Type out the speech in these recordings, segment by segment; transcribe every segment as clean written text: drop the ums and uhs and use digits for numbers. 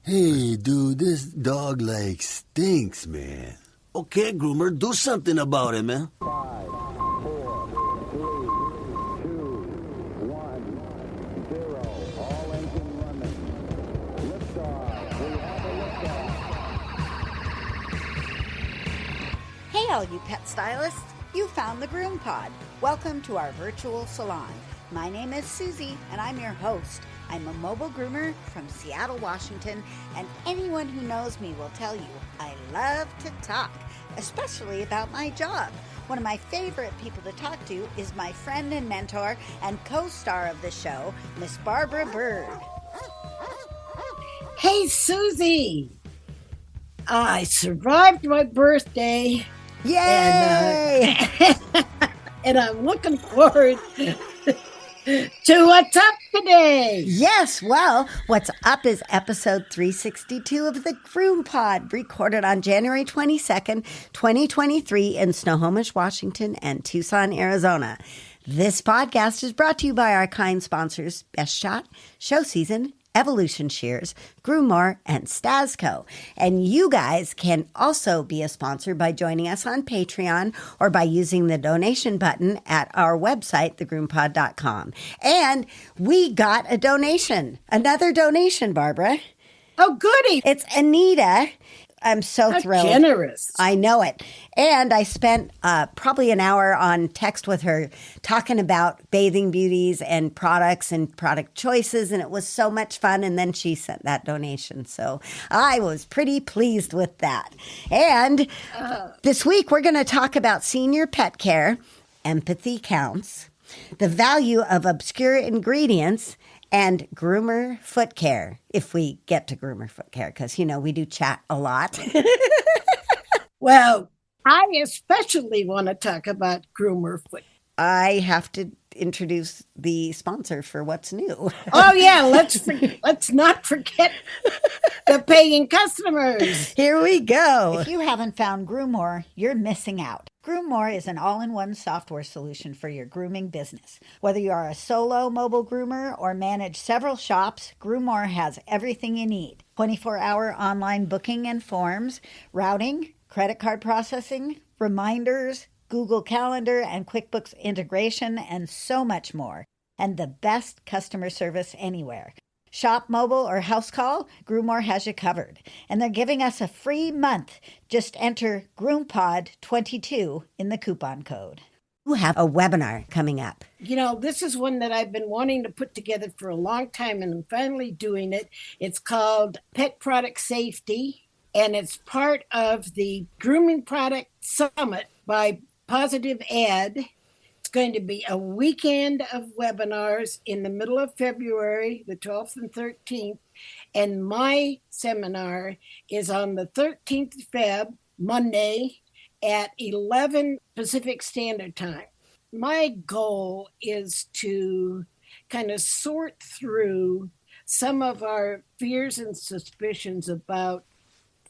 Hey, dude, this dog like stinks, man. Okay, groomer, do something about it, man. Hey, all you pet stylists. You found the GroomPod. Welcome to our virtual salon. My name is Susie, and I'm your host. I'm a mobile groomer from Seattle, Washington, and anyone who knows me will tell you I love to talk, especially about my job. One of my favorite people to talk to is my friend and mentor and co-star of the show, Miss Barbara Bird. Hey, Susie. I survived my birthday. Yay! And I'm looking forward to what's up today. Yes, well, what's up is episode 362 of the GroomPod, recorded on January 22nd, 2023 in Snohomish, Washington and Tucson, Arizona. This podcast is brought to you by our kind sponsors, Best Shot, Show Season, Evolution Shears, Groomore, and Stasco. And you guys can also be a sponsor by joining us on Patreon or by using the donation button at our website, thegroompod.com. And we got a donation, another donation, Barbara. Oh, goody. It's Anita. I'm so thrilled. Generous. I know it. And I spent probably an hour on text with her talking about bathing beauties and products and product choices. And it was so much fun. And then she sent that donation. So I was pretty pleased with that. And this week, we're going to talk about senior pet care, empathy counts, the value of obscure ingredients, and groomer foot care, if we get to groomer foot care, because, you know, we do chat a lot. Well, I especially want to talk about groomer foot. I have to introduce the sponsor for what's new. Oh, yeah, let's not forget the paying customers. Here we go. If you haven't found Groomore, you're missing out. Groomore is an all-in-one software solution for your grooming business. Whether you are a solo mobile groomer or manage several shops, Groomore has everything you need. 24-hour online booking and forms, routing, credit card processing, reminders, Google Calendar and QuickBooks integration, and so much more. And the best customer service anywhere. Shop mobile or house call, Groomore has you covered. And they're giving us a free month. Just enter GroomPod22 in the coupon code. We have a webinar coming up. You know, this is one that I've been wanting to put together for a long time, and I'm finally doing it. It's called Pet Product Safety, and it's part of the Grooming Product Summit by Positive Ed. It's going to be a weekend of webinars in the middle of February, the 12th and 13th. And my seminar is on the 13th of Feb, Monday, at 11 Pacific Standard Time. My goal is to kind of sort through some of our fears and suspicions about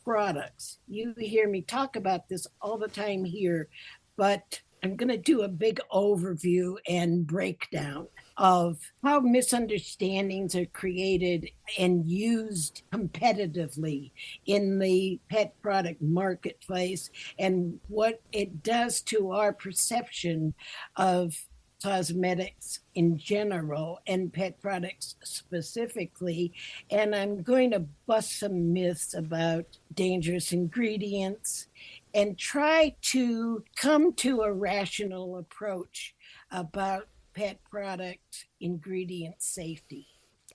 products. You hear me talk about this all the time here, but I'm going to do a big overview and breakdown of how misunderstandings are created and used competitively in the pet product marketplace and what it does to our perception of cosmetics in general and pet products specifically. And I'm going to bust some myths about dangerous ingredients and try to come to a rational approach about pet product ingredient safety.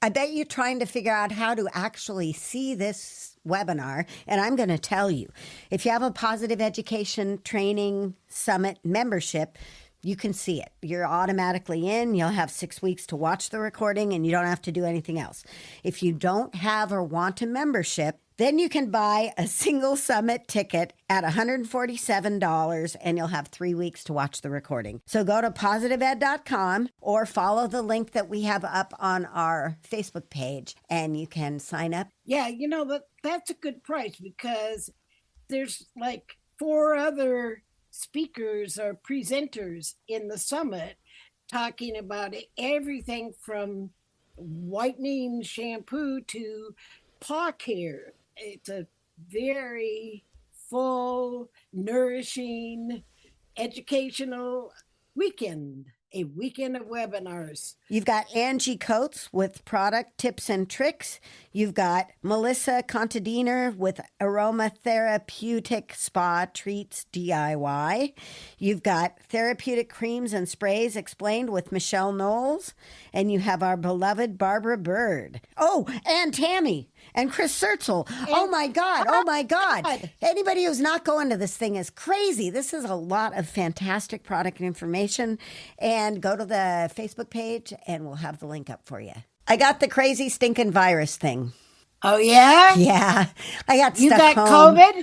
I bet you're trying to figure out how to actually see this webinar. And I'm going to tell you, if you have a Positive Education Training Summit membership, you can see it. You're automatically in. You'll have 6 weeks to watch the recording and you don't have to do anything else. If you don't have or want a membership, then you can buy a single summit ticket at $147 and you'll have 3 weeks to watch the recording. So go to positiveed.com or follow the link that we have up on our Facebook page and you can sign up. Yeah, you know, that's a good price because there's like 4 other speakers or presenters in the summit talking about everything from whitening shampoo to paw care. It's a very full, nourishing, educational weekend, a weekend of webinars. You've got Angie Coates with product tips and tricks. You've got Melissa Contadiner with aromatherapeutic spa treats DIY. You've got therapeutic creams and sprays explained with Michelle Knowles. And you have our beloved Barbara Bird. Oh, and Tammy and Chris Sertzel. Oh my God. Oh my God. Anybody who's not going to this thing is crazy. This is a lot of fantastic product information. And go to the Facebook page and we'll have the link up for you. I got the crazy stinking virus thing. Oh, yeah? Yeah. I got You stuck got home. COVID?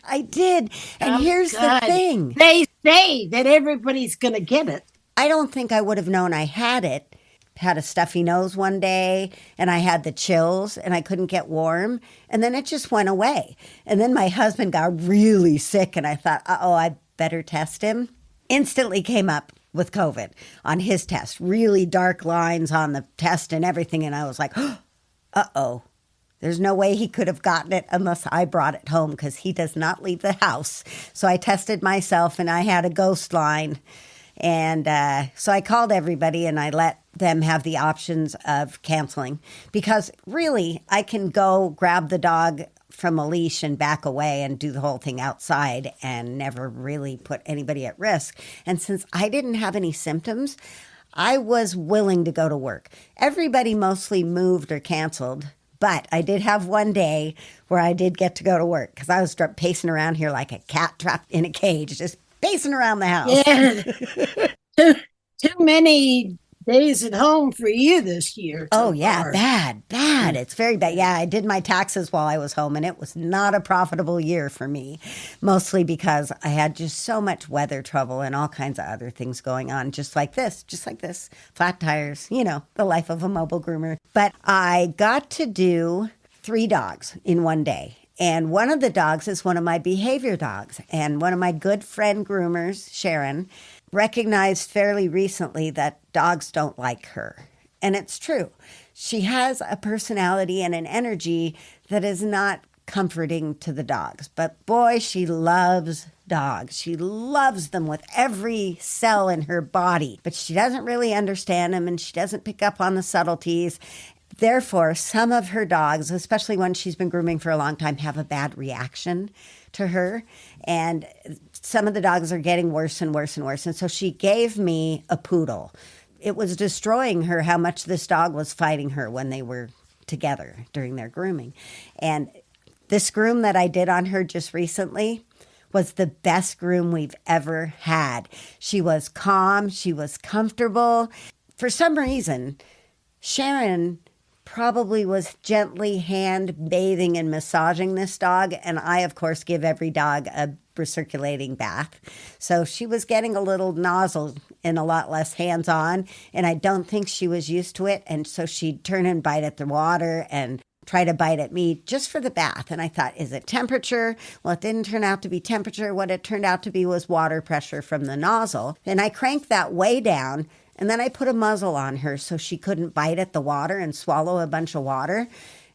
I did. And here's the God. thing. They say that everybody's going to get it. I don't think I would have known I had it. Had a stuffy nose one day and I had the chills and I couldn't get warm. And then it just went away. And then my husband got really sick and I thought, I better test him. Instantly came up with COVID on his test, really dark lines on the test and everything. And I was like, there's no way he could have gotten it unless I brought it home because he does not leave the house. So I tested myself and I had a ghost line. And so I called everybody and I let them have the options of canceling because really I can go grab the dog from a leash and back away and do the whole thing outside and never really put anybody at risk. And since I didn't have any symptoms, I was willing to go to work. Everybody mostly moved or canceled, but I did have one day where I did get to go to work because I was pacing around here like a cat trapped in a cage, just pacing around the house. Yeah. Too many days at home for you this year. Oh, yeah. Bad. It's very bad. Yeah, I did my taxes while I was home, and it was not a profitable year for me, mostly because I had just so much weather trouble and all kinds of other things going on, just like this, flat tires, the life of a mobile groomer. But I got to do 3 dogs in one day. And one of the dogs is one of my behavior dogs. And one of my good friend groomers, Sharon, recognized fairly recently that dogs don't like her. And it's true. She has a personality and an energy that is not comforting to the dogs. But boy, she loves dogs. She loves them with every cell in her body. But she doesn't really understand them and she doesn't pick up on the subtleties. Therefore, some of her dogs, especially ones she's been grooming for a long time, have a bad reaction to her. And some of the dogs are getting worse and worse and worse. And so she gave me a poodle. It was destroying her how much this dog was fighting her when they were together during their grooming. And this groom that I did on her just recently was the best groom we've ever had. She was calm. She was comfortable. For some reason, Sharon probably was gently hand bathing and massaging this dog. And I, of course, give every dog a recirculating bath. So she was getting a little nozzle and a lot less hands-on. And I don't think she was used to it. And so she'd turn and bite at the water and try to bite at me just for the bath. And I thought, is it temperature? Well, it didn't turn out to be temperature. What it turned out to be was water pressure from the nozzle. And I cranked that way down. And then I put a muzzle on her so she couldn't bite at the water and swallow a bunch of water.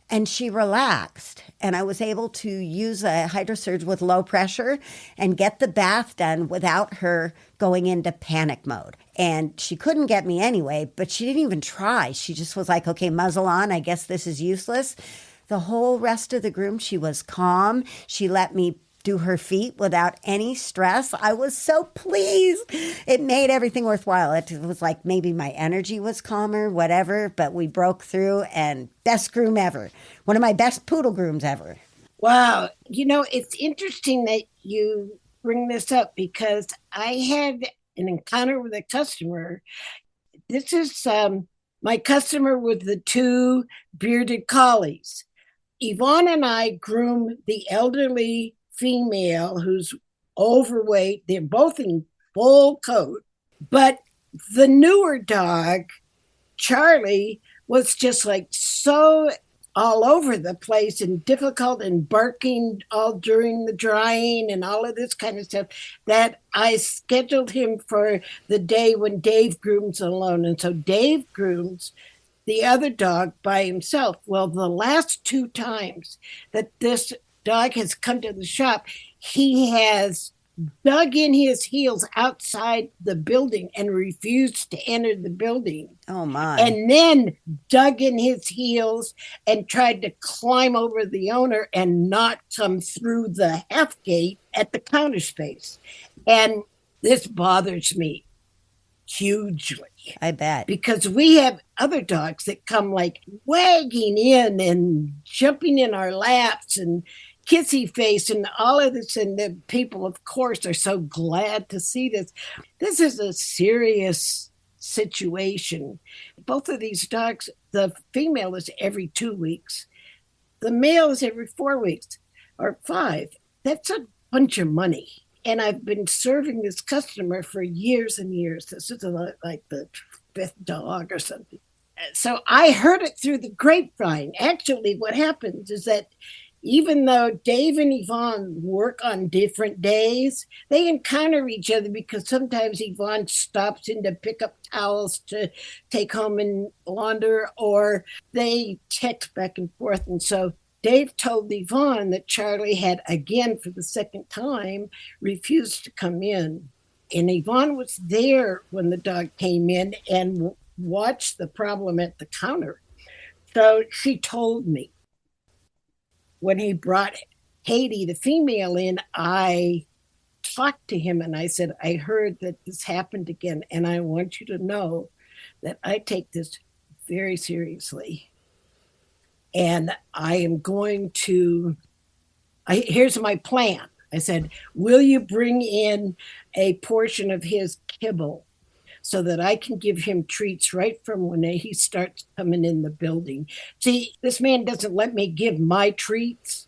And she relaxed. And I was able to use a hydrosurge with low pressure and get the bath done without her going into panic mode. And she couldn't get me anyway, but she didn't even try. She just was like, okay, muzzle on. I guess this is useless. The whole rest of the groom, she was calm. She let me do her feet without any stress. I was so pleased. It made everything worthwhile. It was like maybe my energy was calmer, whatever, but we broke through and best groom ever. One of my best poodle grooms ever. Wow. It's interesting that you bring this up because I had an encounter with a customer. This is my customer with the 2 bearded collies. Yvonne and I groom the elderly female who's overweight. They're both in full coat. But the newer dog, Charlie, was just like so all over the place and difficult and barking all during the drying and all of this kind of stuff that I scheduled him for the day when Dave grooms alone. And so Dave grooms the other dog by himself. Well, the last 2 times that this dog has come to the shop, he has dug in his heels outside the building and refused to enter the building. Oh, my. And then dug in his heels and tried to climb over the owner and not come through the half gate at the counter space. And this bothers me hugely. I bet. Because we have other dogs that come like wagging in and jumping in our laps and kissy face and all of this. And the people, of course, are so glad to see this. This is a serious situation. Both of these dogs, the female is every 2 weeks. The male is every 4 weeks or 5. That's a bunch of money. And I've been serving this customer for years and years. This is like the 5th dog or something. So I heard it through the grapevine. Actually, what happens is that even though Dave and Yvonne work on different days, they encounter each other because sometimes Yvonne stops in to pick up towels to take home and launder, or they text back and forth. And so Dave told Yvonne that Charlie had, again for the 2nd time, refused to come in. And Yvonne was there when the dog came in and watched the problem at the counter. So she told me when he brought Haiti, the female, in, I talked to him and I said, I heard that this happened again, and I want you to know that I take this very seriously. And I am going to, here's my plan. I said, will you bring in a portion of his kibble so that I can give him treats right from when he starts coming in the building? See, this man doesn't let me give my treats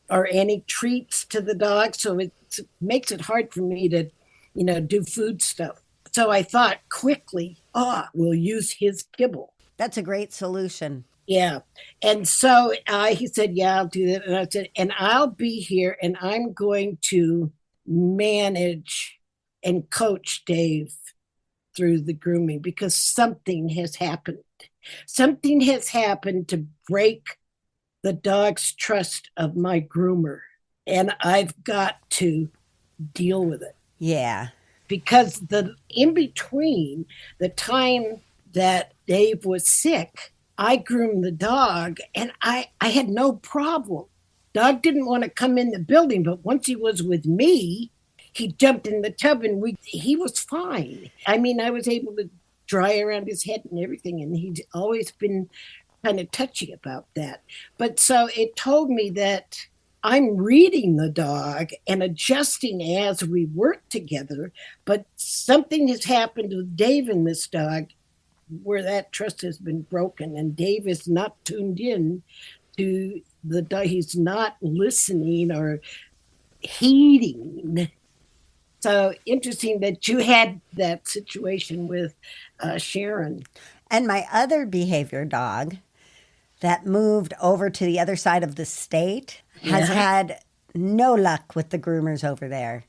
or any treats to the dog, so it makes it hard for me to, do food stuff. So I thought quickly, we'll use his kibble. That's a great solution. Yeah. And so he said, yeah, I'll do that. And I said, and I'll be here and I'm going to manage and coach Dave through the grooming because something has happened. Something has happened to break the dog's trust of my groomer. And I've got to deal with it. Yeah. Because the in between the time that Dave was sick, I groomed the dog and I had no problem. Dog didn't want to come in the building, but once he was with me, he jumped in the tub and he was fine. I mean, I was able to dry around his head and everything, and he's always been kind of touchy about that. But so it told me that I'm reading the dog and adjusting as we work together, but something has happened with Dave and this dog where that trust has been broken, and Dave is not tuned in to the dog. He's not listening or heeding. So interesting that you had that situation with Sharon. And my other behavior dog that moved over to the other side of the state has had no luck with the groomers over there.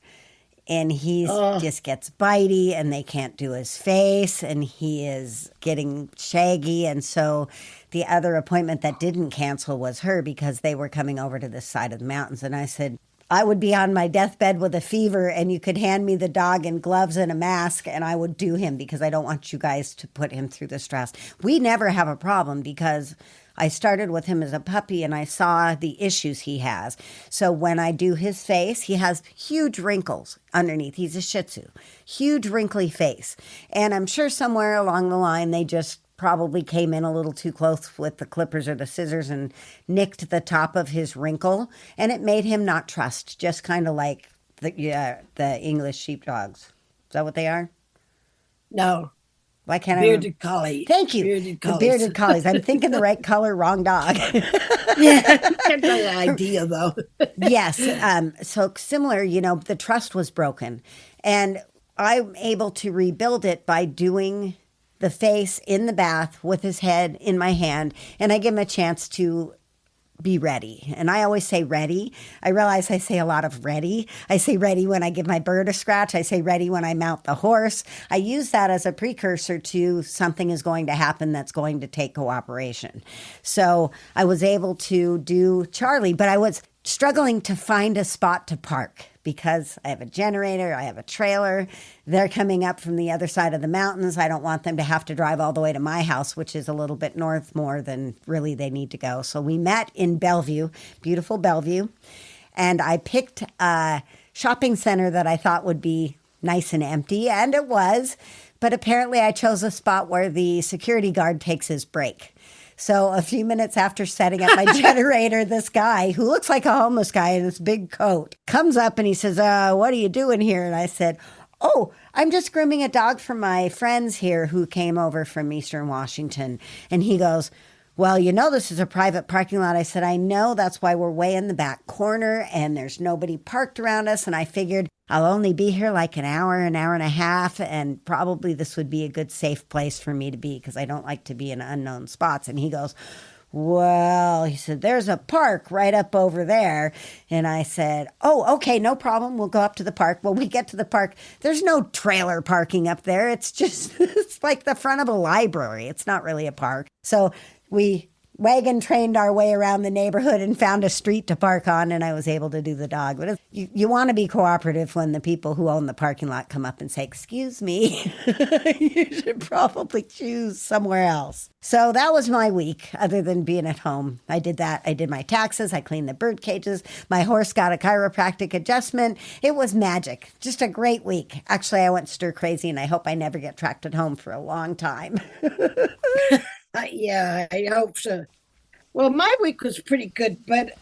And he just gets bitey and they can't do his face and he is getting shaggy. And so the other appointment that didn't cancel was her because they were coming over to this side of the mountains. And I said, I would be on my deathbed with a fever and you could hand me the dog in gloves and a mask and I would do him because I don't want you guys to put him through the stress. We never have a problem because I started with him as a puppy and I saw the issues he has. So when I do his face, he has huge wrinkles underneath. He's a Shih Tzu, huge wrinkly face. And I'm sure somewhere along the line, they just probably came in a little too close with the clippers or the scissors and nicked the top of his wrinkle. And it made him not trust, just kind of like the English sheepdogs. Is that what they are? No. Why can't Bearded collie. Thank you. Bearded collies. The bearded collies. I'm thinking the right color, wrong dog. Yeah, that's the idea, though. Yes. So similar, the trust was broken. And I'm able to rebuild it by doing the face in the bath with his head in my hand. And I give him a chance to be ready. And I always say ready. I realize I say a lot of ready. I say ready when I give my bird a scratch. I say ready when I mount the horse. I use that as a precursor to something is going to happen that's going to take cooperation. So I was able to do Charlie, but I was struggling to find a spot to park because I have a generator, I have a trailer. They're coming up from the other side of the mountains. I don't want them to have to drive all the way to my house, which is a little bit north more than really they need to go. So we met in Bellevue, beautiful Bellevue, and I picked a shopping center that I thought would be nice and empty, and it was. But apparently I chose a spot where the security guard takes his break. So a few minutes after setting up my generator, this guy who looks like a homeless guy in this big coat comes up and he says, what are you doing here? And I said, oh, I'm just grooming a dog for my friends here who came over from Eastern Washington. And he goes, well, you know, this is a private parking lot. I said, I know. That's why we're way in the back corner and there's nobody parked around us. And I figured I'll only be here like an hour and a half. And probably this would be a good, safe place for me to be because I don't like to be in unknown spots. And he goes, well, he said, there's a park right up over there. And I said, oh, okay, no problem. We'll go up to the park. Well, we get to the park. There's no trailer parking up there. It's just, it's like the front of a library. It's not really a park. So we wagon trained our way around the neighborhood and found a street to park on, and I was able to do the dog. But you want to be cooperative when the people who own the parking lot come up and say, excuse me, you should probably choose somewhere else. So that was my week, other than being at home. I did that. I did my taxes. I cleaned the bird cages. My horse got a chiropractic adjustment. It was magic. Just a great week. Actually, I went stir crazy, and I hope I never get tracked at home for a long time. Yeah, I hope so. Well, my week was pretty good, but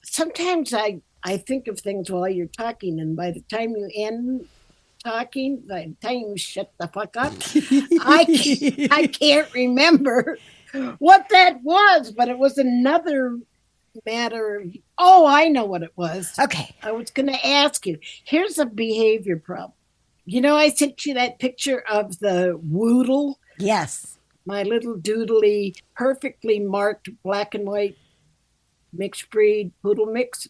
sometimes I think of things while you're talking, and by the time you end talking, by the time you shut the fuck up, I can't remember what that was, but it was another matter of, oh, I know what it was. Okay. I was going to ask you, here's a behavior problem. You know, I sent you that picture of the Woodle. Yes. My little doodly, perfectly marked black and white mixed breed poodle mix.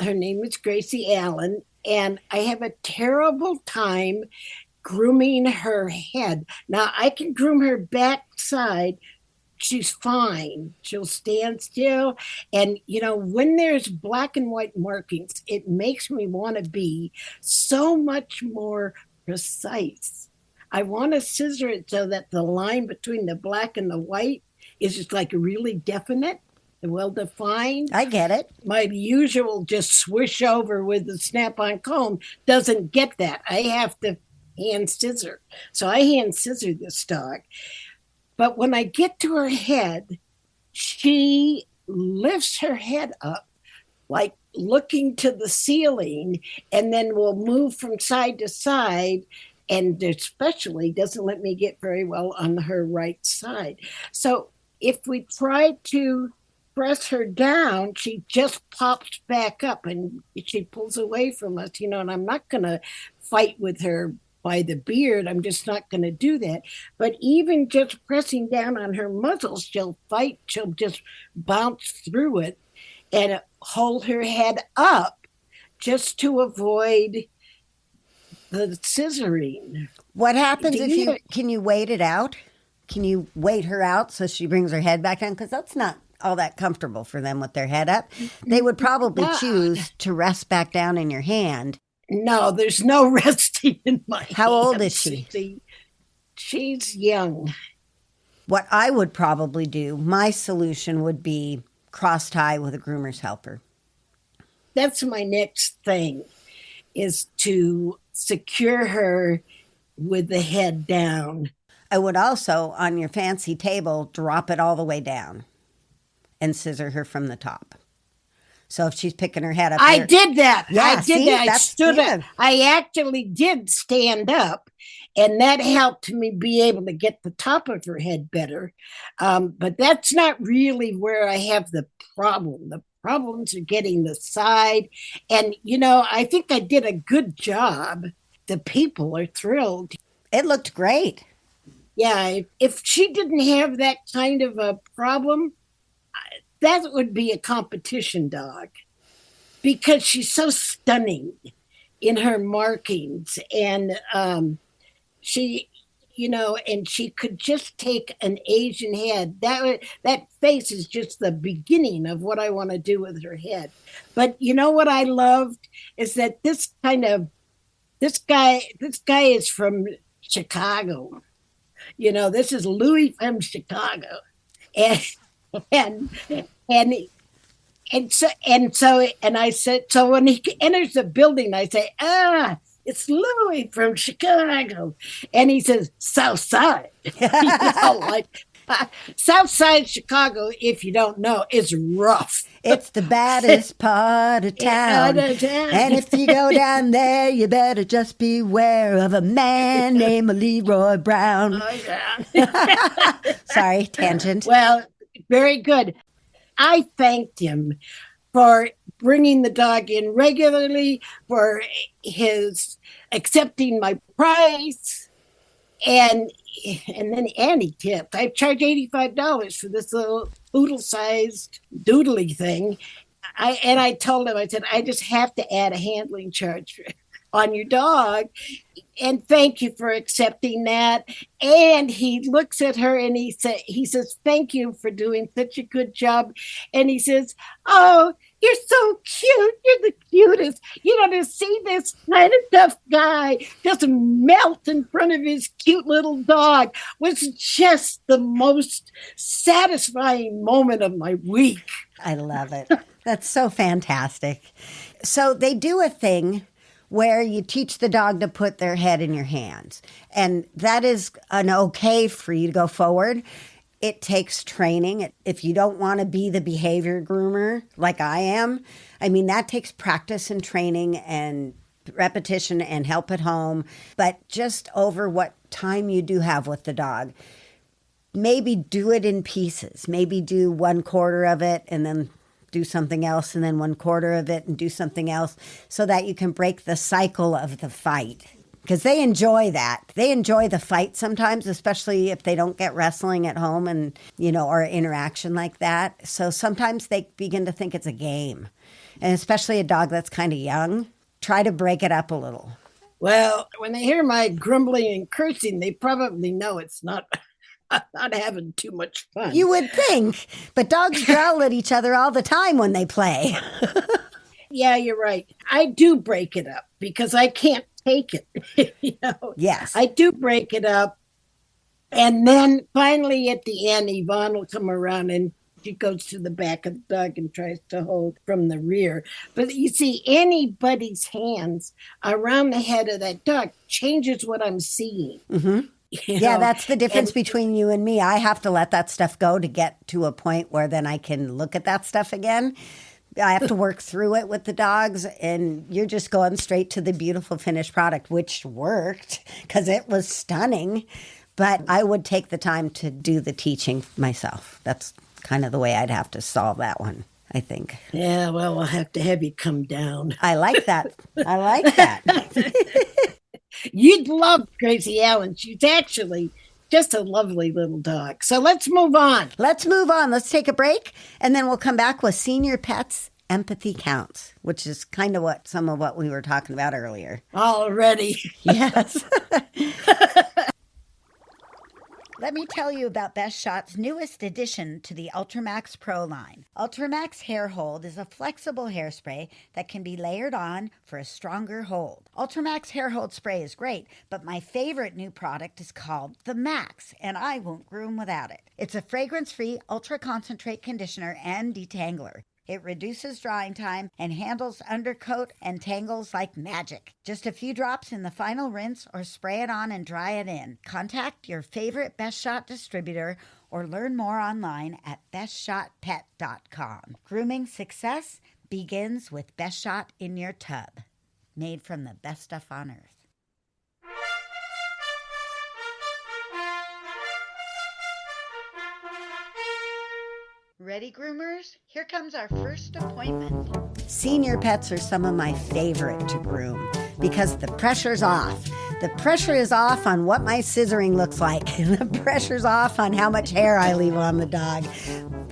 Her name is Gracie Allen, and I have a terrible time grooming her head. Now, I can groom her backside. She's fine. She'll stand still. And, you know, when there's black and white markings, it makes me want to be so much more precise. I want to scissor it so that the line between the black and the white is just like really definite and well-defined. I get it. My usual just swish over with the snap-on comb doesn't get that. I have to hand scissor. So I hand scissor this dog. But when I get to her head, she lifts her head up like looking to the ceiling and then will move from side to side, and especially doesn't let me get very well on her right side. So if we try to press her down, she just pops back up and she pulls away from us, you know, and I'm not going to fight with her by the beard. I'm just not going to do that. But even just pressing down on her muzzle, she'll fight. She'll just bounce through it and hold her head up just to avoid the scissoring. What happens can you wait it out? Can you wait her out so she brings her head back down? Because that's not all that comfortable for them with their head up. They would probably choose to rest back down in your hand. No, there's no resting in my How old hand. is she? She's young. What I would probably do, my solution would be cross tie with a groomer's helper. That's my next thing, is to secure her with the head down. I would also, on your fancy table, drop it all the way down and scissor her from the top. So if she's picking her head up, I did that. Yeah, I did see, that. I that's stood good. up. I actually did stand up, and that helped me be able to get the top of her head better. But that's not really where I have the problem. The problems are getting the side. And, you know, I think I did a good job. The people are thrilled. It looked great. Yeah, if she didn't have that kind of a problem, that would be a competition dog because she's so stunning in her markings. And she, and she could just take an Asian head. That face is just the beginning of what I want to do with her head. But you know what I loved is that this guy is from Chicago. This is Louis from Chicago. And and I said, so when he enters the building, I say, it's Louis from Chicago. And he says, South Side. South Side Chicago, if you don't know, is rough. It's the baddest part of town. And if you go down there, you better just beware of a man named Leroy Brown. Oh, yeah. Sorry, tangent. Well, very good. I thanked him for bringing the dog in regularly, for his accepting my price, and then Annie tipped. I charged $85 for this little poodle-sized doodly thing. I told him, I said, I just have to add a handling charge on your dog. And thank you for accepting that. And he looks at her and he says, thank you for doing such a good job. And he says, oh, you're so cute. You're the cutest. To see this kind of tough guy just melt in front of his cute little dog was just the most satisfying moment of my week. I love it. That's so fantastic. So they do a thing where you teach the dog to put their head in your hands. And that is an okay for you to go forward. It takes training. If you don't want to be the behavior groomer like I am, that takes practice and training and repetition and help at home. But just over what time you do have with the dog, maybe do it in pieces. Maybe do 1/4 of it and then do something else, and then 1/4 of it and do something else, so that you can break the cycle of the fight. Because they enjoy that. They enjoy the fight sometimes, especially if they don't get wrestling at home and, or interaction like that. So sometimes they begin to think it's a game. And especially a dog that's kind of young, try to break it up a little. Well, when they hear my grumbling and cursing, they probably know it's not having too much fun. You would think, but dogs growl at each other all the time when they play. Yeah, you're right. I do break it up because I can't take it. Yes. I do break it up. And then finally at the end, Yvonne will come around and she goes to the back of the dog and tries to hold from the rear. But you see, anybody's hands around the head of that dog changes what I'm seeing. Mm-hmm. Yeah, that's the difference between you and me. I have to let that stuff go to get to a point where then I can look at that stuff again. I have to work through it with the dogs, and you're just going straight to the beautiful finished product, which worked because it was stunning. But I would take the time to do the teaching myself. That's kind of the way I'd have to solve that one, I think. Yeah, well, I'll have to have you come down. I like that. I like that. You'd love Gracie Allen. She's actually just a lovely little dog. So let's move on. Let's move on. Let's take a break, and then we'll come back with Senior Pets Empathy Counts, which is kind of some of what we were talking about earlier. Already. Yes. Let me tell you about Best Shot's newest addition to the Ultramax Pro line. Ultramax Hair Hold is a flexible hairspray that can be layered on for a stronger hold. Ultramax Hair Hold spray is great, but my favorite new product is called the Max, and I won't groom without it. It's a fragrance-free ultra-concentrate conditioner and detangler. It reduces drying time and handles undercoat and tangles like magic. Just a few drops in the final rinse or spray it on and dry it in. Contact your favorite Best Shot distributor or learn more online at bestshotpet.com. Grooming success begins with Best Shot in your tub. Made from the best stuff on earth. Ready, groomers? Here comes our first appointment. Senior pets are some of my favorite to groom because the pressure's off. The pressure is off on what my scissoring looks like. The pressure's off on how much hair I leave on the dog.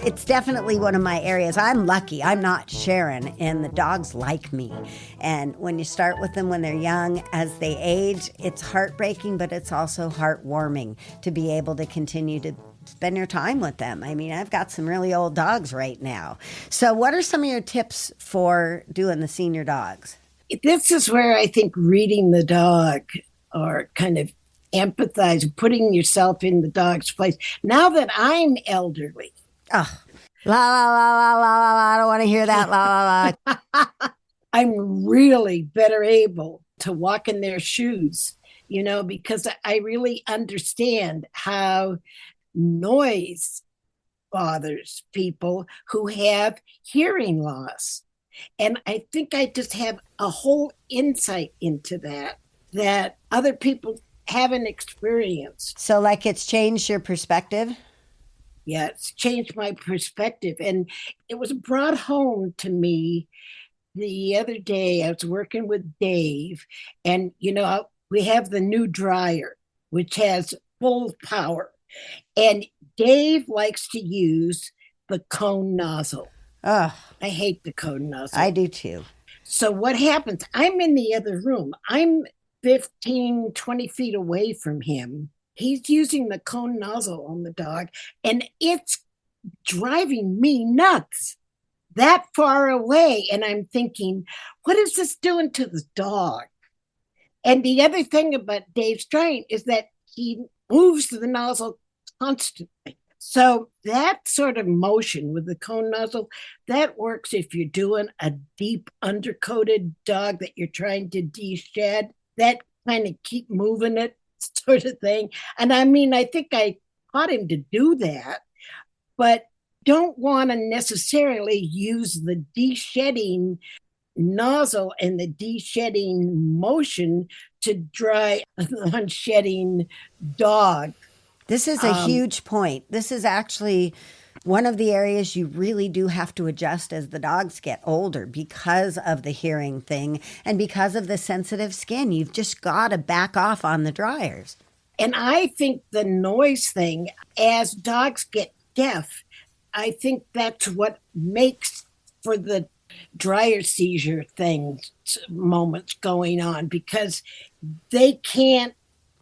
It's definitely one of my areas. I'm lucky. I'm not Sharon, and the dogs like me. And when you start with them when they're young, as they age, it's heartbreaking, but it's also heartwarming to be able to continue to spend your time with them. I mean, I've got some really old dogs right now. So what are some of your tips for doing the senior dogs? This is where I think reading the dog or kind of empathize, putting yourself in the dog's place. Now that I'm elderly. Oh, la, la, la, la, la, la, la. I don't want to hear that. La, la, la. I'm really better able to walk in their shoes, because I really understand how noise bothers people who have hearing loss. And I think I just have a whole insight into that other people haven't experienced. So like it's changed your perspective? Yeah, it's changed my perspective. And it was brought home to me the other day. I was working with Dave, and, we have the new dryer, which has full power. And Dave likes to use the cone nozzle. Oh, I hate the cone nozzle. I do too. So what happens? I'm in the other room. I'm 15, 20 feet away from him. He's using the cone nozzle on the dog, and it's driving me nuts that far away. And I'm thinking, what is this doing to the dog? And the other thing about Dave's drying is that he moves the nozzle constantly. So that sort of motion with the cone nozzle, that works if you're doing a deep undercoated dog that you're trying to de-shed. That kind of keep moving it sort of thing. And I mean, I think I taught him to do that, but don't want to necessarily use the de-shedding nozzle and the de-shedding motion to dry an unshedding dog. This is a huge point. This is actually one of the areas you really do have to adjust as the dogs get older because of the hearing thing and because of the sensitive skin. You've just got to back off on the dryers. And I think the noise thing, as dogs get deaf, I think that's what makes for the dryer seizure moments going on, because they can't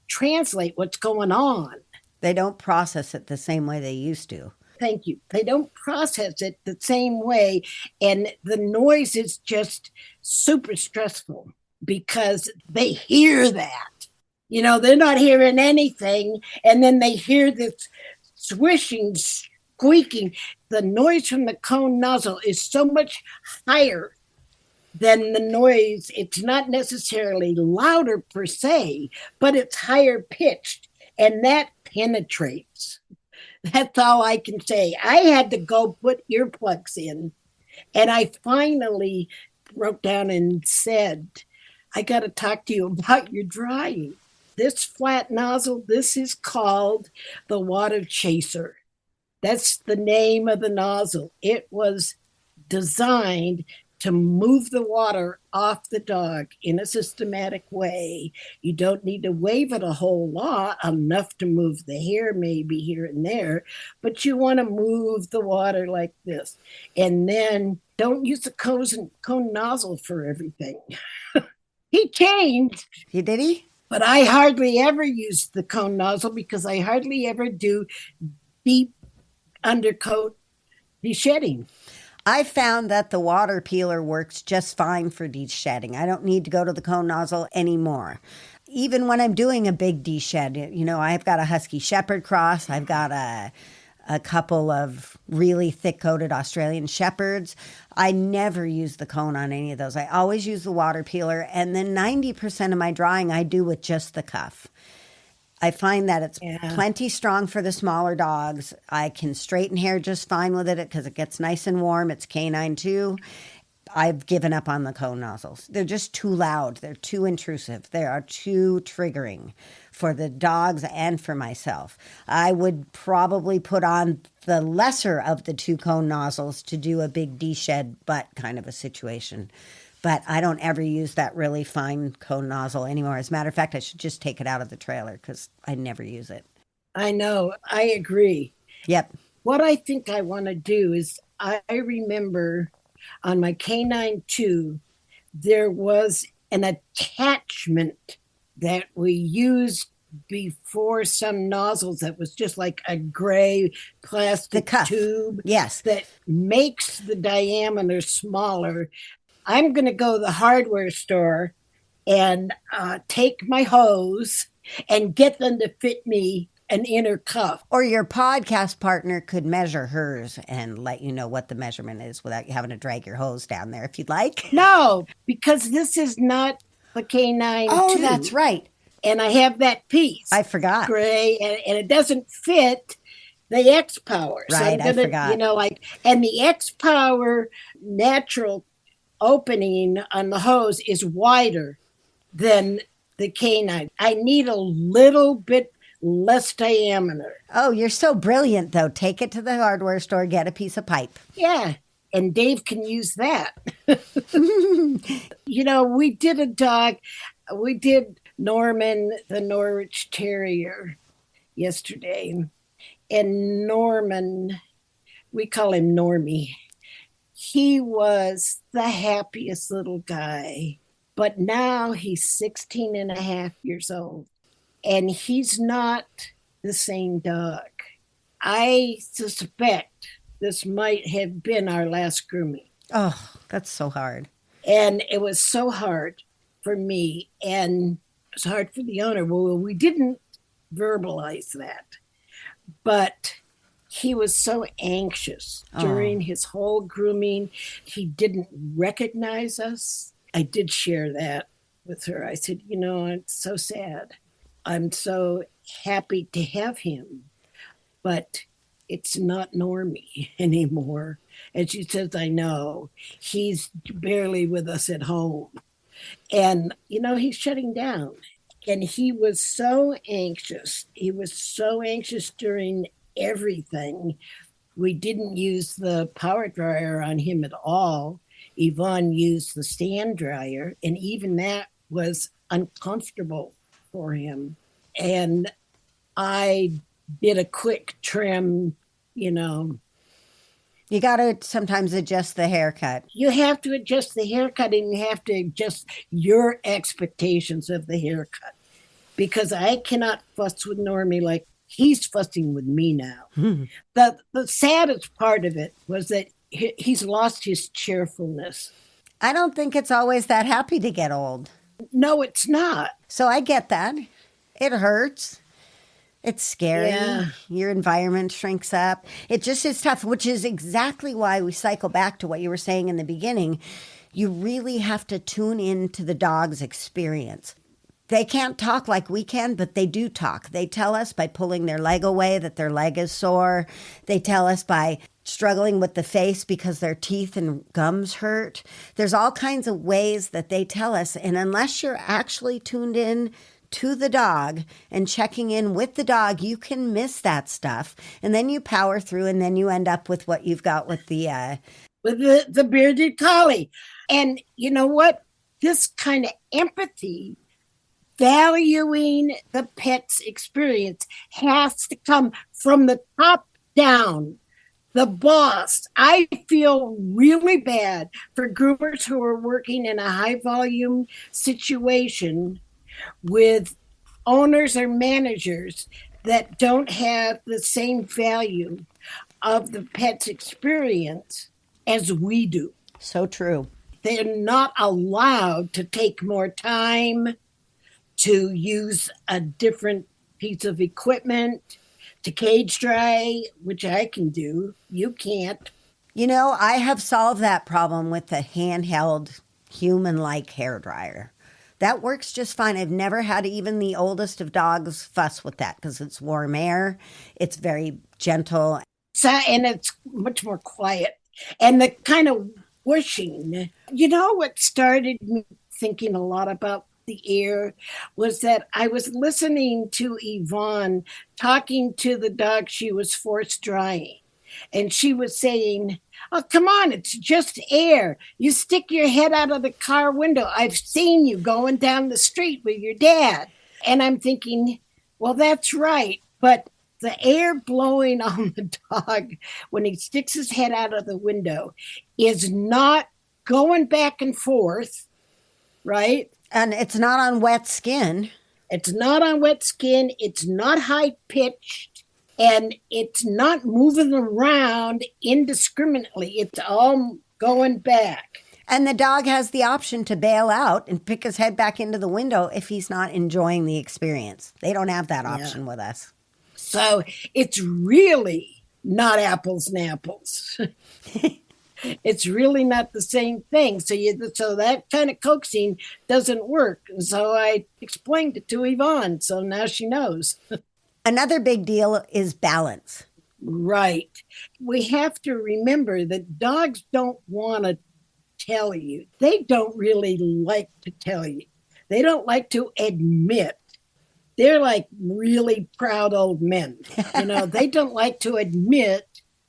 translate what's going on. They don't process it the same way they used to. Thank you. They don't process it the same way. And the noise is just super stressful because they hear that. They're not hearing anything. And then they hear this swishing, squeaking. The noise from the cone nozzle is so much higher than the noise. It's not necessarily louder per se, but it's higher pitched. And that penetrates. That's all I can say. I had to go put earplugs in, and I finally wrote down and said, I got to talk to you about your drying. This flat nozzle, this is called the water chaser. That's the name of the nozzle. It was designed to move the water off the dog in a systematic way. You don't need to wave it a whole lot, enough to move the hair maybe here and there, but you want to move the water like this. And then don't use the cone nozzle for everything. He changed. Did he? But I hardly ever use the cone nozzle because I hardly ever do deep undercoat de-shedding. I found that the water peeler works just fine for de-shedding. I don't need to go to the cone nozzle anymore. Even when I'm doing a big de-shed, I've got a Husky Shepherd cross. I've got a couple of really thick-coated Australian Shepherds. I never use the cone on any of those. I always use the water peeler. And then 90% of my drying I do with just the cuff. I find that it's plenty strong for the smaller dogs. I can straighten hair just fine with it because it gets nice and warm. It's canine too. I've given up on the cone nozzles. They're just too loud. They're too intrusive. They are too triggering for the dogs and for myself. I would probably put on the lesser of the two cone nozzles to do a big de-shed butt kind of a situation. But I don't ever use that really fine cone nozzle anymore. As a matter of fact, I should just take it out of the trailer because I never use it. I know. I agree. Yep. What I think I want to do is I remember on my Canine 2, there was an attachment that we used before some nozzles that was just like a gray plastic tube. Yes. That makes the diameter smaller. I'm going to go to the hardware store and take my hose and get them to fit me an inner cuff. Or your podcast partner could measure hers and let you know what the measurement is without you having to drag your hose down there if you'd like. No, because this is not the Canine 2. Oh, that's right. And I have that piece. I forgot. Gray, and it doesn't fit the X Power. Right, so I forgot. And the X Power natural opening on the hose is wider than the Canine. I need a little bit less diameter. Oh, you're so brilliant, though. Take it to the hardware store, get a piece of pipe. Yeah, and Dave can use that. We did a dog. We did Norman, the Norwich Terrier, yesterday. And Norman, we call him Normie. He was the happiest little guy. But now he's 16 and a half years old. And he's not the same dog. I suspect this might have been our last grooming. Oh, that's so hard. And it was so hard for me. And it was hard for the owner. Well, we didn't verbalize that. But he was so anxious during his whole grooming. He didn't recognize us. I did share that with her. I said, it's so sad. I'm so happy to have him, but it's not Normie anymore. And she says, I know. He's barely with us at home. And, he's shutting down. And he was so anxious. He was so anxious during everything. We didn't use the power dryer on him at all. Yvonne used the stand dryer, and even that was uncomfortable for him. And I did a quick trim, You got to sometimes adjust the haircut. You have to adjust the haircut, and you have to adjust your expectations of the haircut. Because I cannot fuss with Normie like he's fussing with me now. The saddest part of it was that he's lost his cheerfulness. I don't think it's always that happy to get old. No, it's not. So I get that. It hurts. It's scary. Yeah. Your environment shrinks up. It just is tough, which is exactly why we cycle back to what you were saying in the beginning. You really have to tune into the dog's experience. They can't talk like we can, but they do talk. They tell us by pulling their leg away that their leg is sore. They tell us by struggling with the face because their teeth and gums hurt. There's all kinds of ways that they tell us. And unless you're actually tuned in to the dog and checking in with the dog, you can miss that stuff. And then you power through, and then you end up with what you've got with the bearded collie. And you know what? This kind of empathy, valuing the pet's experience, has to come from the top down. The boss. I feel really bad for groomers who are working in a high volume situation with owners or managers that don't have the same value of the pet's experience as we do. So true. They're not allowed to take more time, to use a different piece of equipment, to cage dry, which I can do. You can't. I have solved that problem with the handheld human-like hairdryer. That works just fine. I've never had even the oldest of dogs fuss with that because it's warm air. It's very gentle. And it's much more quiet. And the kind of whooshing. What started me thinking a lot about the air was that I was listening to Yvonne talking to the dog she was forced drying. And she was saying, Oh, come on, it's just air. You stick your head out of the car window. I've seen you going down the street with your dad. And I'm thinking, well, that's right. But the air blowing on the dog when he sticks his head out of the window is not going back and forth, right? And it's not on wet skin. It's not on wet skin. It's not high pitched. And it's not moving around indiscriminately. It's all going back. And the dog has the option to bail out and pick his head back into the window if he's not enjoying the experience. They don't have that option with us. So it's really not apples and apples. It's really not the same thing. So that kind of coaxing doesn't work. And so I explained it to Yvonne. So now she knows. Another big deal is balance. Right. We have to remember that dogs don't want to tell you. They don't really like to tell you. They don't like to admit. They're like really proud old men. They don't like to admit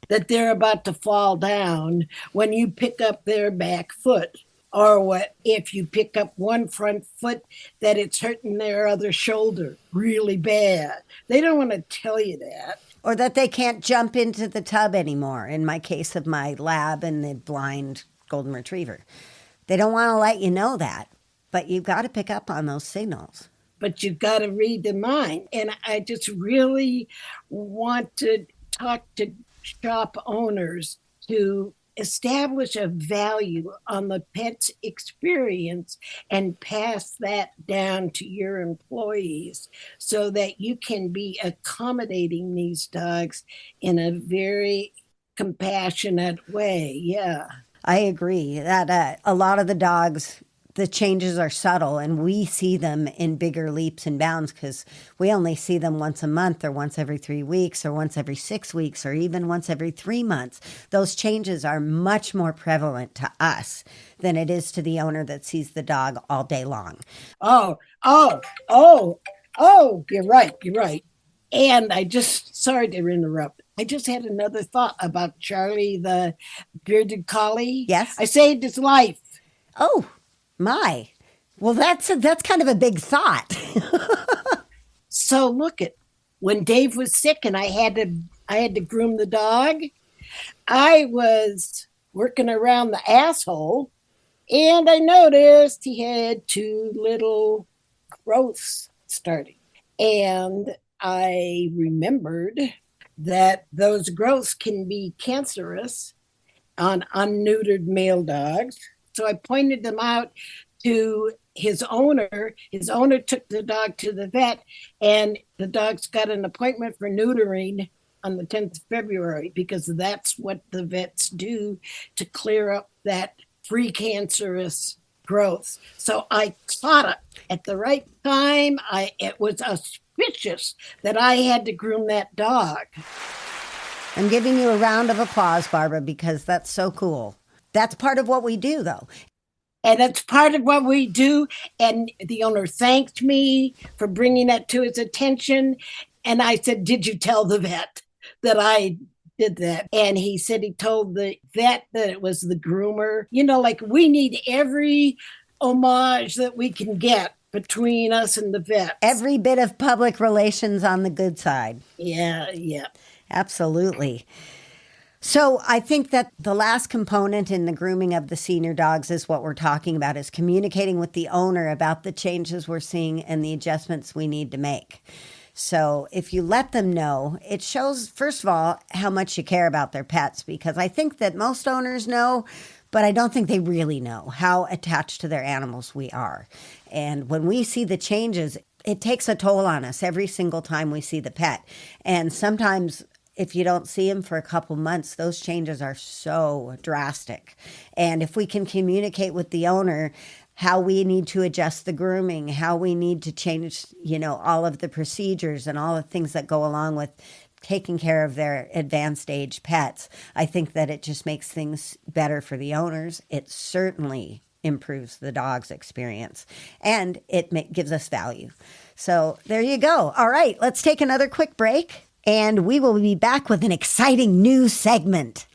that they're about to fall down when you pick up their back foot. Or what if you pick up one front foot that it's hurting their other shoulder really bad. They don't want to tell you that. Or that they can't jump into the tub anymore, in my case of my lab and the blind golden retriever. They don't want to let you know that, but you've got to pick up on those signals. But you've got to read the mind. And I just really want to talk to shop owners to establish a value on the pet's experience and pass that down to your employees so that you can be accommodating these dogs in a very compassionate way. Yeah. I agree that a lot of the dogs, the changes are subtle, and we see them in bigger leaps and bounds because we only see them once a month or once every 3 weeks or once every 6 weeks or even once every 3 months. Those changes are much more prevalent to us than it is to the owner that sees the dog all day long. Oh, you're right. And sorry to interrupt. I just had another thought about Charlie, the bearded collie. Yes. I saved his life. Oh, my. Well, that's kind of a big thought. So look when Dave was sick and I had to groom the dog, I was working around the asshole and I noticed he had 2 little growths starting. And I remembered that those growths can be cancerous on unneutered male dogs. So I pointed them out to his owner. His owner took the dog to the vet, and the dog's got an appointment for neutering on the 10th of February because that's what the vets do to clear up that precancerous growth. So I caught it at the right time. It was auspicious that I had to groom that dog. I'm giving you a round of applause, Barbara, because that's so cool. That's part of what we do, though. And it's part of what we do. And the owner thanked me for bringing that to his attention. And I said, did you tell the vet that I did that? And he said he told the vet that it was the groomer. We need every homage that we can get between us and the vet. Every bit of public relations on the good side. Yeah. Absolutely. So I think that the last component in the grooming of the senior dogs is what we're talking about, is communicating with the owner about the changes we're seeing and the adjustments we need to make. So if you let them know, it shows, first of all, how much you care about their pets, because I think that most owners know, but I don't think they really know how attached to their animals we are. And when we see the changes, it takes a toll on us every single time we see the pet. And sometimes if you don't see them for a couple months, those changes are so drastic. And if we can communicate with the owner how we need to adjust the grooming, how we need to change, all of the procedures and all the things that go along with taking care of their advanced age pets, I think that it just makes things better for the owners. It certainly improves the dog's experience, and it gives us value. So there you go. All right, let's take another quick break, and we will be back with an exciting new segment.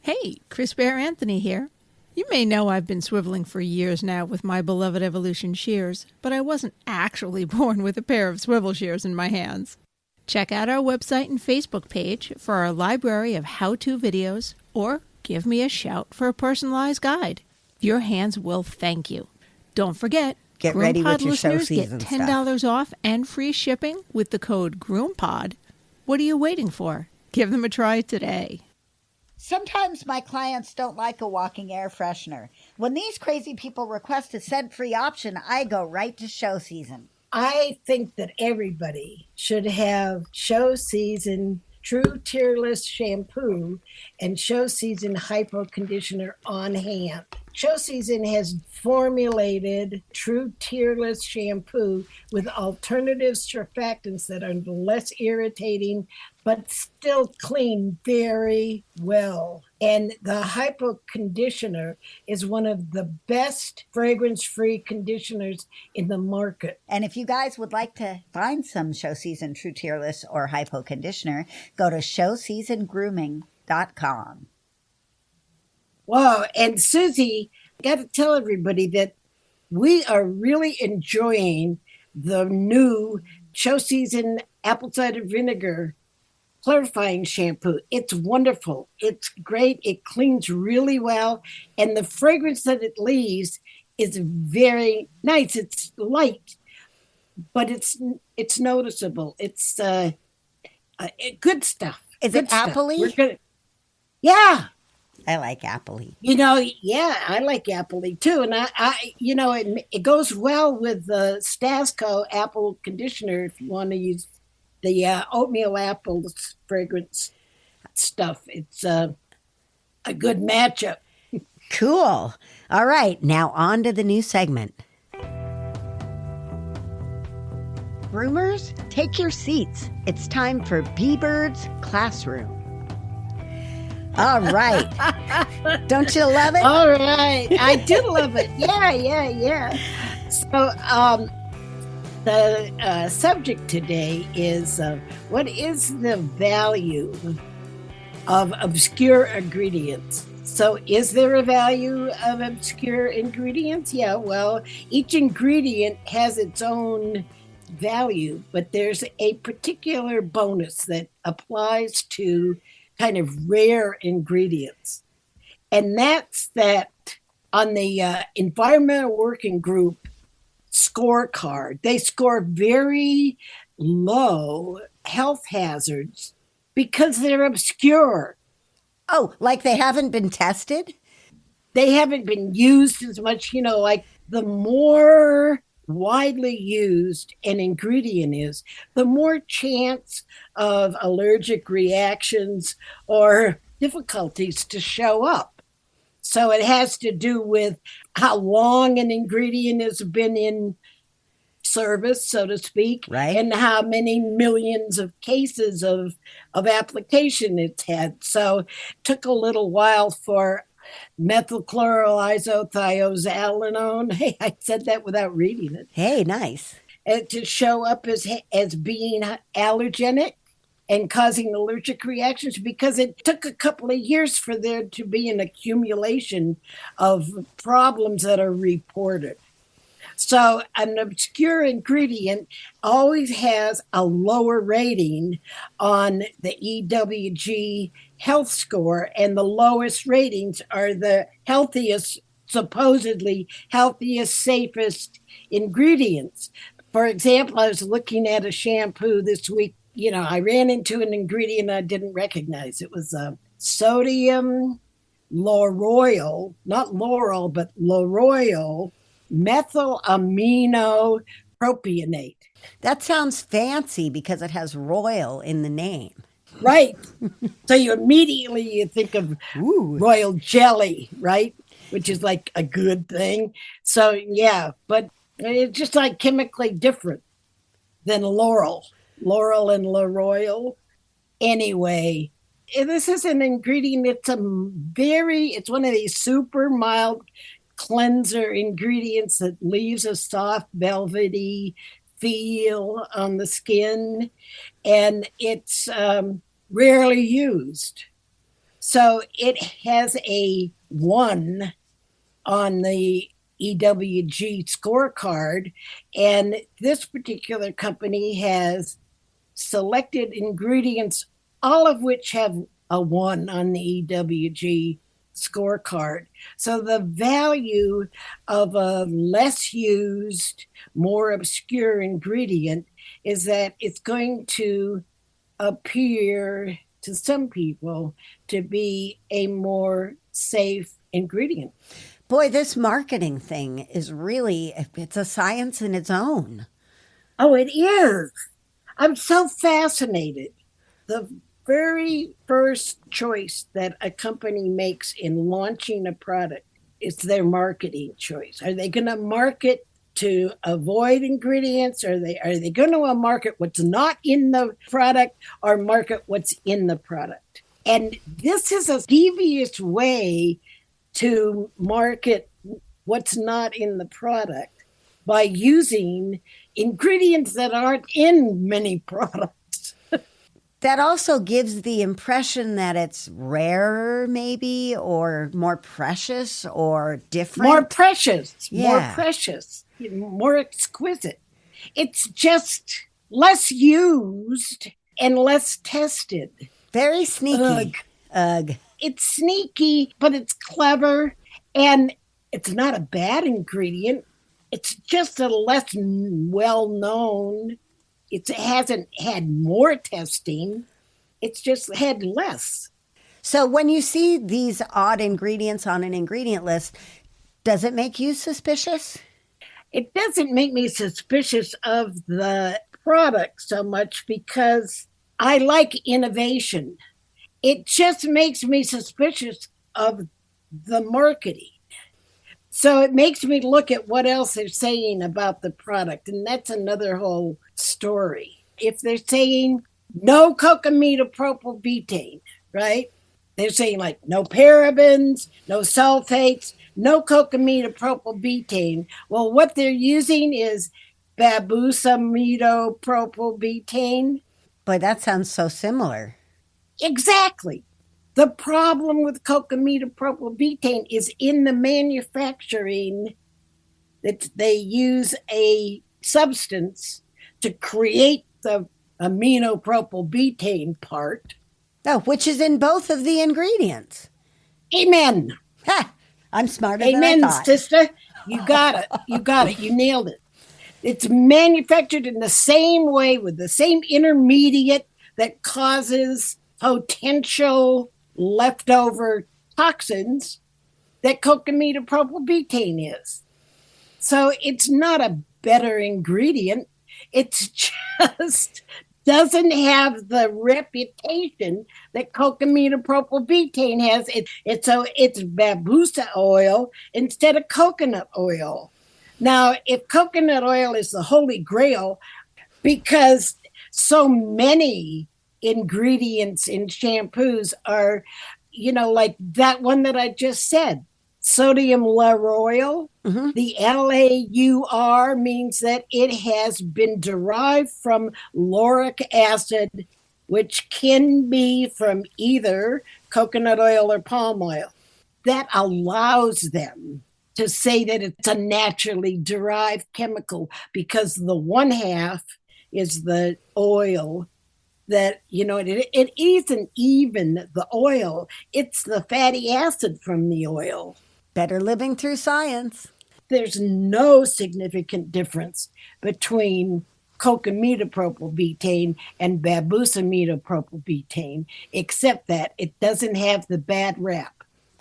Hey, Chris Bear Anthony here. You may know I've been swiveling for years now with my beloved Evolution shears, but I wasn't actually born with a pair of swivel shears in my hands. Check out our website and Facebook page for our library of how-to videos, or give me a shout for a personalized guide. Your hands will thank you. Don't forget, Get ready with GroomPod your show listeners get season $10 off and free shipping with the code GroomPod. What are you waiting for? Give them a try today. Sometimes my clients don't like a walking air freshener. When these crazy people request a scent-free option, I go right to show season. I think that everybody should have show season True Tearless shampoo and show season hypo conditioner on hand. Show season has formulated True Tearless shampoo with alternative surfactants that are less irritating but still clean very well. And the hypo conditioner is one of the best fragrance-free conditioners in the market. And if you guys would like to find some show season True Tearless or hypo conditioner, go to showseasongrooming.com. Wow. And Susie, I got to tell everybody that we are really enjoying the new show season apple cider vinegar clarifying shampoo. It's wonderful. It's great. It cleans really well. And the fragrance that it leaves is very nice. It's light, but it's noticeable. It's good stuff. Is Good it stuff. appley? Yeah. I like appley. Yeah, I like appley too. And it goes well with the Stasco apple conditioner if you want to use the oatmeal apple fragrance stuff. It's a good matchup. Cool. All right, now on to the new segment. Groomers, take your seats. It's time for B-Bird's Classroom. All right. Don't you love it? All right. I do love it. Yeah. So the subject today is what is the value of obscure ingredients? So is there a value of obscure ingredients? Yeah, well, each ingredient has its own value, but there's a particular bonus that applies to kind of rare ingredients. And that's that on the Environmental Working Group scorecard, they score very low health hazards because they're obscure. Oh, like they haven't been tested? They haven't been used as much, like the more widely used an ingredient is, the more chance of allergic reactions or difficulties to show up. So it has to do with how long an ingredient has been in service, so to speak, right, and how many millions of cases of application it's had. So it took a little while for methylchloroisothiazolinone. Hey, I said that without reading it. Hey, nice. To show up as being allergenic and causing allergic reactions, because it took a couple of years for there to be an accumulation of problems that are reported. So an obscure ingredient always has a lower rating on the EWG health score, and the lowest ratings are the healthiest, supposedly healthiest, safest ingredients. For example, I was looking at a shampoo this week. I ran into an ingredient I didn't recognize. It was sodium lauryl, not laurel, but lauryl methylamino propionate. That sounds fancy because it has royal in the name. Right. So you think of royal jelly, right? Which is like a good thing. So, yeah, but it's just like chemically different than laurel and laurel. Anyway, this is an ingredient. It's one of these super mild cleanser ingredients that leaves a soft, velvety feel on the skin, and it's rarely used. So it has a 1 on the EWG scorecard. And this particular company has selected ingredients, all of which have a 1 on the EWG scorecard. So the value of a less used, more obscure ingredient is that it's going to appear to some people to be a more safe ingredient. Boy, this marketing thing is really, it's a science in its own. Oh, it is. I'm so fascinated. The very first choice that a company makes in launching a product is their marketing choice. Are they going to market to avoid ingredients? Are they going to market what's not in the product or market what's in the product? And this is a devious way to market what's not in the product by using ingredients that aren't in many products. That also gives the impression that it's rarer, maybe, or more precious or different. More precious, Yeah. more precious, more exquisite. It's just less used and less tested. Very sneaky. Ugh. It's sneaky, but it's clever, and it's not a bad ingredient. It's just a less well-known. It hasn't had more testing. It's just had less. So when you see these odd ingredients on an ingredient list, does it make you suspicious? It doesn't make me suspicious of the product so much because I like innovation. It just makes me suspicious of the marketing. So it makes me look at what else they're saying about the product. And that's another whole story. If they're saying no cocamidopropylbutane, right? They're saying like no parabens, no sulfates, no cocamidopropylbutane. Well, what they're using is babusamidopropylbutane. Boy, that sounds so similar. Exactly. The problem with cocamidopropylbutane is in the manufacturing that they use a substance to create the aminopropylbutane part. Oh, which is in both of the ingredients. Amen. Ha! I'm smarter Amen, than I thought. sister. You got it. You got it. You nailed it. It's manufactured in the same way with the same intermediate that causes potential leftover toxins that cocamidopropylbutane is. So it's not a better ingredient. It's just doesn't have the reputation that cocamidopropylbutane has. It's babusa oil instead of coconut oil. Now, if coconut oil is the holy grail, because so many ingredients in shampoos are, like that one that I just said, sodium lauryl. Mm-hmm. The LAUR means that it has been derived from lauric acid, which can be from either coconut oil or palm oil. That allows them to say that it's a naturally derived chemical because the one half is the oil that, it isn't even the oil, it's the fatty acid from the oil. Better living through science. There's no significant difference between cocamidopropylbutane and babusamidopropylbutane, except that it doesn't have the bad rap.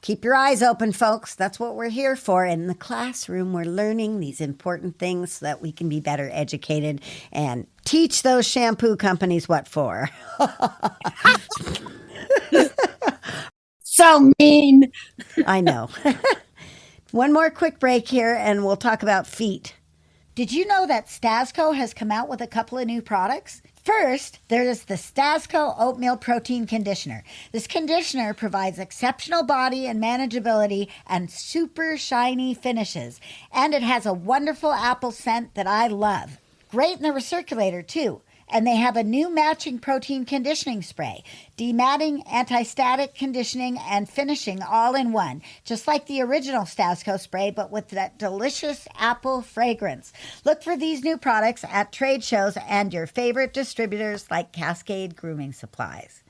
Keep your eyes open, folks. That's what we're here for. In the classroom, we're learning these important things so that we can be better educated and teach those shampoo companies what for. So mean. I know. One more quick break here, and we'll talk about feet. Did you know that Stasco has come out with a couple of new products? First, there is the Stasco Oatmeal Protein Conditioner. This conditioner provides exceptional body and manageability and super shiny finishes. And it has a wonderful apple scent that I love. Great in the recirculator, too. And they have a new matching protein conditioning spray, dematting, anti-static conditioning, and finishing all in one, just like the original Stasco spray, but with that delicious apple fragrance. Look for these new products at trade shows and your favorite distributors like Cascade Grooming Supplies.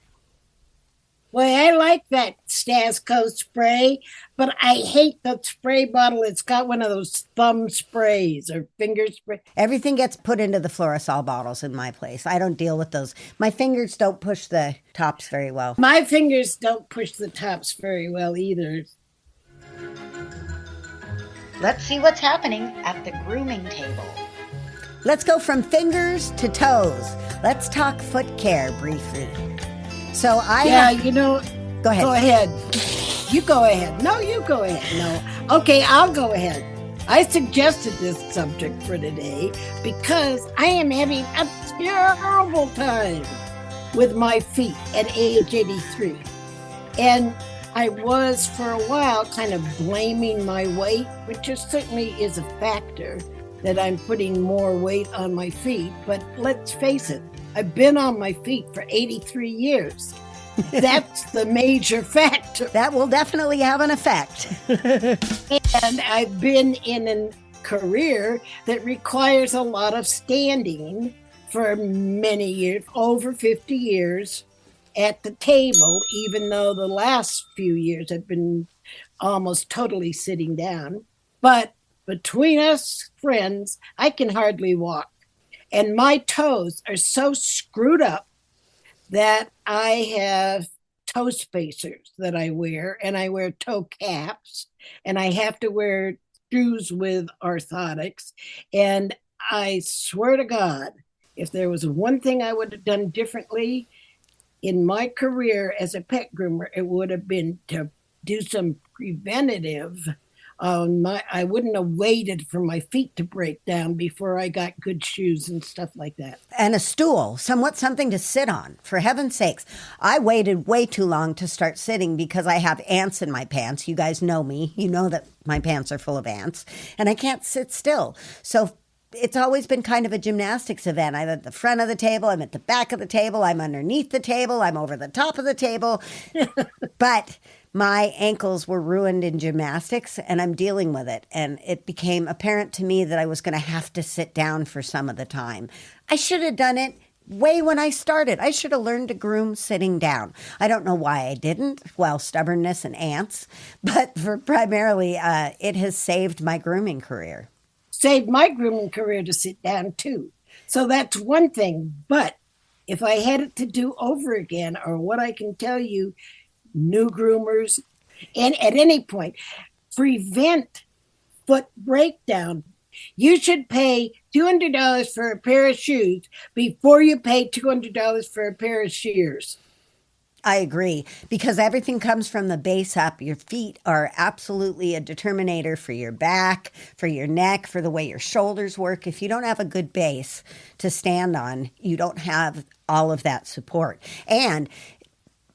Well, I like that Stasco spray, but I hate the spray bottle. It's got one of those thumb sprays or finger spray. Everything gets put into the Fluorosol bottles in my place. I don't deal with those. My fingers don't push the tops very well. My fingers don't push the tops very well either. Let's see what's happening at the grooming table. Let's go from fingers to toes. Let's talk foot care briefly. So Go ahead. Go ahead. You go ahead. No, you go ahead. No. Okay, I'll go ahead. I suggested this subject for today because I am having a terrible time with my feet at age 83. And I was for a while kind of blaming my weight, which certainly is a factor that I'm putting more weight on my feet. But let's face it, I've been on my feet for 83 years. That's the major factor. That will definitely have an effect. And I've been in a career that requires a lot of standing for many years, over 50 years at the table, even though the last few years have been almost totally sitting down. But between us friends, I can hardly walk. And my toes are so screwed up that I have toe spacers that I wear, and I wear toe caps, and I have to wear shoes with orthotics. And I swear to God, if there was one thing I would have done differently in my career as a pet groomer, it would have been to do some preventative. I wouldn't have waited for my feet to break down before I got good shoes and stuff like that. And a stool, something to sit on, for heaven's sakes. I waited way too long to start sitting because I have ants in my pants. You guys know me. You know that my pants are full of ants, and I can't sit still. So it's always been kind of a gymnastics event. I'm at the front of the table, I'm at the back of the table, I'm underneath the table, I'm over the top of the table. But my ankles were ruined in gymnastics, and I'm dealing with it. And it became apparent to me that I was going to have to sit down for some of the time. I should have done it way when I started. I should have learned to groom sitting down. I don't know why I didn't. Well, stubbornness and ants. But for primarily, it has saved my grooming career. Saved my grooming career to sit down, too. So that's one thing. But if I had it to do over again, or what I can tell you, new groomers, and at any point, prevent foot breakdown. You should pay $200 for a pair of shoes before you pay $200 for a pair of shears. I agree, because everything comes from the base up. Your feet are absolutely a determinator for your back, for your neck, for the way your shoulders work. If you don't have a good base to stand on, you don't have all of that support. And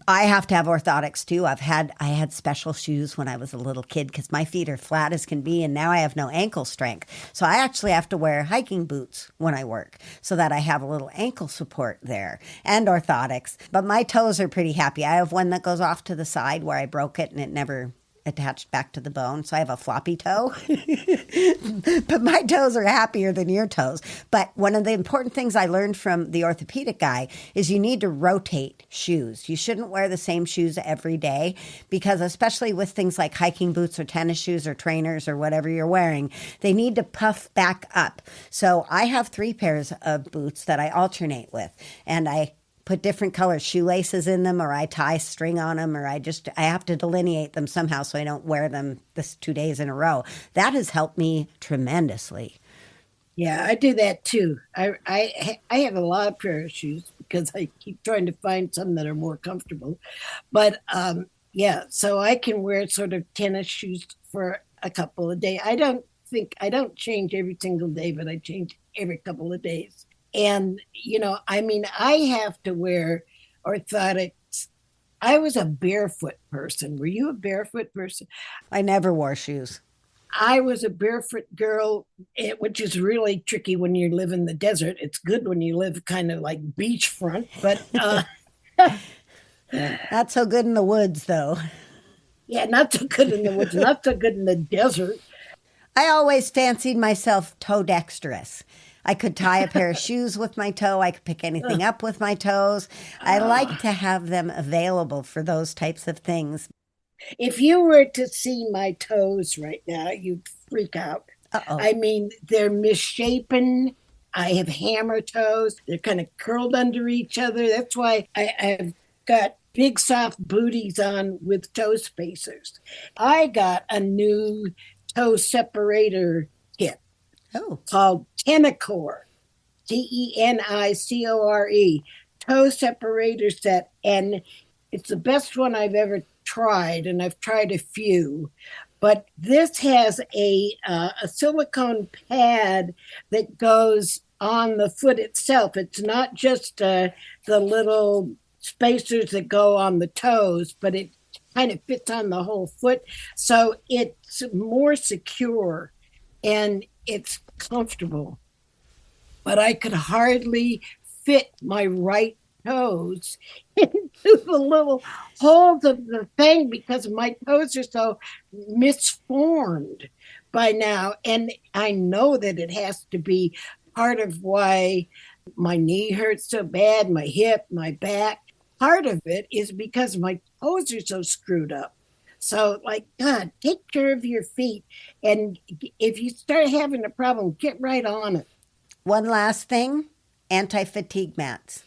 I have to have orthotics too. I had special shoes when I was a little kid because my feet are flat as can be, and now I have no ankle strength. So I actually have to wear hiking boots when I work so that I have a little ankle support there, and orthotics. But my toes are pretty happy. I have one that goes off to the side where I broke it and it never attached back to the bone. So I have a floppy toe. But my toes are happier than your toes. But one of the important things I learned from the orthopedic guy is you need to rotate shoes. You shouldn't wear the same shoes every day because especially with things like hiking boots or tennis shoes or trainers or whatever you're wearing, they need to puff back up. So I have 3 pairs of boots that I alternate with, and I put different color shoelaces in them, or I tie string on them, or I have to delineate them somehow so I don't wear them this 2 days in a row. That has helped me tremendously. Yeah, I do that too. I have a lot of pair of shoes because I keep trying to find some that are more comfortable. But yeah, so I can wear sort of tennis shoes for a couple of days. I don't change every single day, but I change every couple of days. And, I have to wear orthotics. I was a barefoot person. Were you a barefoot person? I never wore shoes. I was a barefoot girl, which is really tricky when you live in the desert. It's good when you live kind of like beachfront, but Not so good in the woods, though. yeah, not so good in the woods, not so good in the desert. I always fancied myself toe dexterous. I could tie a pair of shoes with my toe. I could pick anything up with my toes. I like to have them available for those types of things. If you were to see my toes right now, you'd freak out. Uh-oh. I mean, they're misshapen. I have hammer toes. They're kind of curled under each other. That's why I've got big soft booties on with toe spacers. I got a new toe separator kit called Tenicore, Tenicore, toe separator set. And it's the best one I've ever tried, and I've tried a few. But this has a silicone pad that goes on the foot itself. It's not just the little spacers that go on the toes, but it kind of fits on the whole foot. So it's more secure and it's comfortable. But I could hardly fit my right toes into the little holes of the thing because my toes are so misformed by now. And I know that it has to be part of why my knee hurts so bad, my hip, my back. Part of it is because my toes are so screwed up. So, like, God, take care of your feet. And if you start having a problem, get right on it. One last thing, anti-fatigue mats.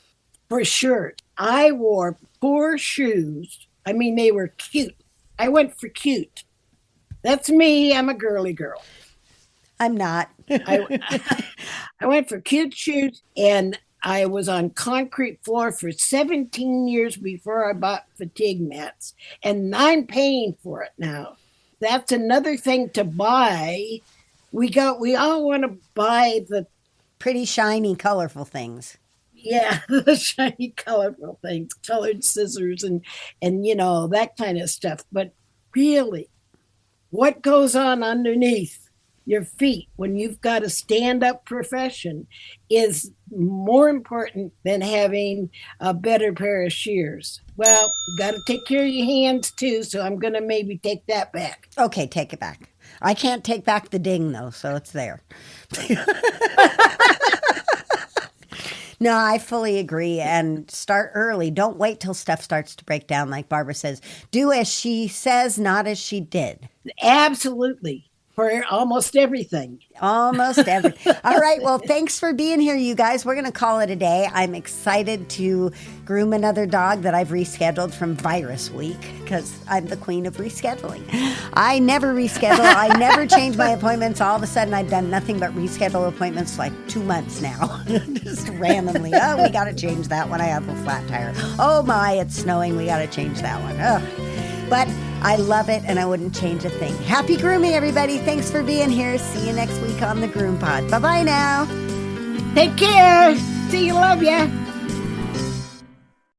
For sure. I wore poor shoes. I mean, they were cute. I went for cute. That's me. I'm a girly girl. I'm not. I went for cute shoes, and I was on concrete floor for 17 years before I bought fatigue mats, and I'm paying for it now. That's another thing to buy. We all want to buy the pretty shiny, colorful things. Yeah, the shiny, colorful things, colored scissors and you know, that kind of stuff. But really, what goes on underneath your feet when you've got a stand-up profession is more important than having a better pair of shears. Well, you got to take care of your hands too, so I'm going to maybe take that back. Okay, take it back. I can't take back the ding, though, so it's there. No, I fully agree. And start early. Don't wait till stuff starts to break down, like Barbara says. Do as she says, not as she did. Absolutely. For almost everything. Almost everything. All right. Well, thanks for being here, you guys. We're going to call it a day. I'm excited to groom another dog that I've rescheduled from Virus Week because I'm the queen of rescheduling. I never reschedule. I never change my appointments. All of a sudden, I've done nothing but reschedule appointments like 2 months now. Just randomly. Oh, we got to change that one. I have a flat tire. Oh, my, it's snowing. We got to change that one. Oh. But I love it, and I wouldn't change a thing. Happy grooming, everybody. Thanks for being here. See you next week on the GroomPod. Bye-bye now. Take care. See you. Love ya.